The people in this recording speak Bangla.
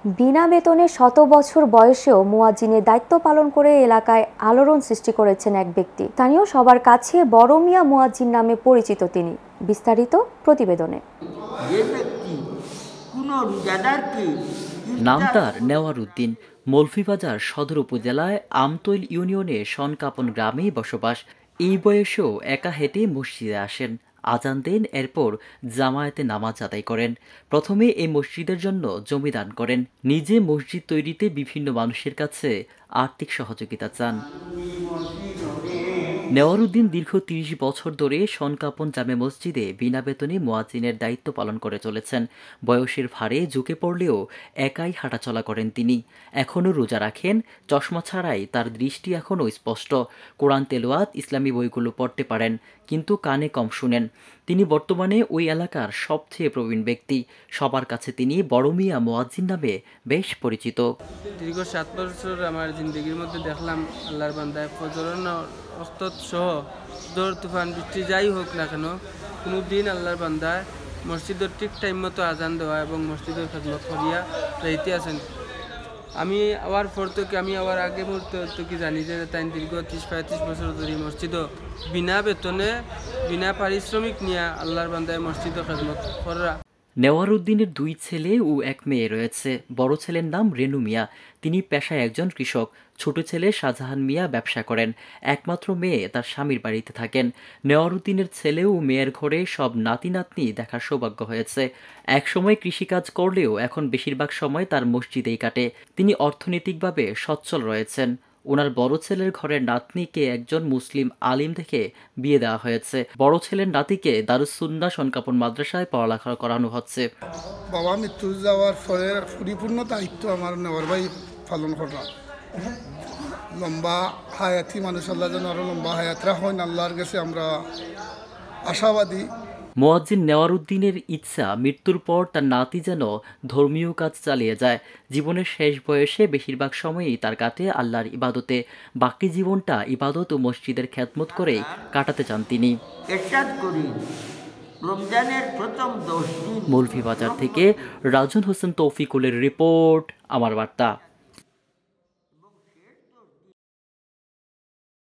বিনা বেতনে শত বছর বয়সেও মুয়াজ্জিনের দায়িত্ব পালন করে এলাকায় আলোড়ন সৃষ্টি করেছেন এক ব্যক্তি। স্থানীয় সবার কাছে বড় মিয়া মুয়াজ্জিন নামে পরিচিত তিনি। বিস্তারিত প্রতিবেদনে। নাম তার নেওয়ার উদ্দিন। মৌলভীবাজার সদর উপজেলায় আমতৈল ইউনিয়নে সনকাপন গ্রামে বসবাস। এই বয়সেও একা হেঁটে মসজিদে আসেন, আজান দেন, এরপর জামায়াতে নামাজ আদায় করেন। প্রথমে এই মসজিদের জন্য জমি দান করেন, নিজে মসজিদ তৈরিতে বিভিন্ন মানুষের কাছে আর্থিক সহযোগিতা চান। নেওয়ারউদ্দিন দীর্ঘ ৩০ বছর ধরে সনকাপন জামে মসজিদে বিনা বেতনে মুয়াজ্জিনের দায়িত্ব পালন করে চলেছেন। বয়সের ভারে ঝুঁকে পড়লেও একাই হাঁটাচলা করেন তিনি। এখনও রোজা রাখেন, চশমা ছাড়াই তার দৃষ্টি এখনও স্পষ্ট। কোরআন তেলাওয়াত, ইসলামী বইগুলো পড়তে পারেন, কিন্তু কানে কম শুনেন। তিনি বর্তমানে ওই এলাকার সবচেয়ে প্রবীণ ব্যক্তি। সবার কাছে তিনি বড় মিয়া মুয়াজ্জিন নামে বেশ পরিচিত। দীর্ঘ 7 বছর আমার জিন্দগির মধ্যে দেখলাম আল্লাহর বান্দায় ফজরন অস্তত সহ ঝড় তুফান বৃষ্টি যাই হোক না কেন, কোনো দিন আল্লাহর বান্দায় মসজিদের ঠিক টাইম মতো আজান দেওয়া এবং মসজিদের খেদমত করিয়া যাইতে আছেন। আমি আবার পর থেকে আমি আবার আগে মুহূর্তে কি জানি যে তাই দীর্ঘ 30-35 বছর ধরে মসজিদ বিনা বেতনে বিনা পারিশ্রমিক নিয়ে আল্লাহর বান্দায় মসজিদ খেদমত করা। নেওয়ারউদ্দিনের 2 ছেলে ও 1 মেয়ে রয়েছে। বড় ছেলের নাম রেনু মিয়া, তিনি পেশায় একজন কৃষক। ছোট ছেলে শাহজাহান মিয়া ব্যবসা করেন। একমাত্র মেয়ে তার স্বামীর বাড়িতে থাকেন। নেওয়ারউদ্দিনের ছেলে ও মেয়ের ঘরে সব নাতি নাতনি দেখার সৌভাগ্য হয়েছে। একসময় কৃষিকাজ করলেও এখন বেশিরভাগ সময় তার মসজিদেই কাটে। তিনি অর্থনৈতিকভাবে সচ্ছল রয়েছেন। ওনার বড় ছেলের ঘরের নাতনিকে একজন মুসলিম আলিম থেকে বিয়ে দেওয়া হয়েছে। বড় ছেলের নাতিকে দারুস সুন্নাহ সনকাপন মাদ্রাসায় পড়ালেখা করানো হচ্ছে। বাবা মৃত্যু যাওয়ার পরে পরিপূর্ণ দায়িত্ব আমার নেওয়ার ভাই পালন করা। লম্বা হায়াতি মানুষ আল্লাহ যেন আরো লম্বা হায়াত রাখেন, আল্লাহর কাছে আমরা আশাবাদী। মুয়াজ্জিন নেওয়ারউদ্দিনের ইচ্ছা মৃত্যুর পর তার নাতি যেন ধর্মীয় কাজ চালিয়ে যায়। জীবনের শেষ বয়সে বেশিরভাগ সময়ই তার কাটে আল্লাহর ইবাদতে। বাকি জীবনটা ইবাদত ও মসজিদের খেদমত করেই কাটাতে চান তিনি। মৌলভীবাজার থেকে রাজন হোসেন তৌফিকুলের রিপোর্ট, আমার বার্তা।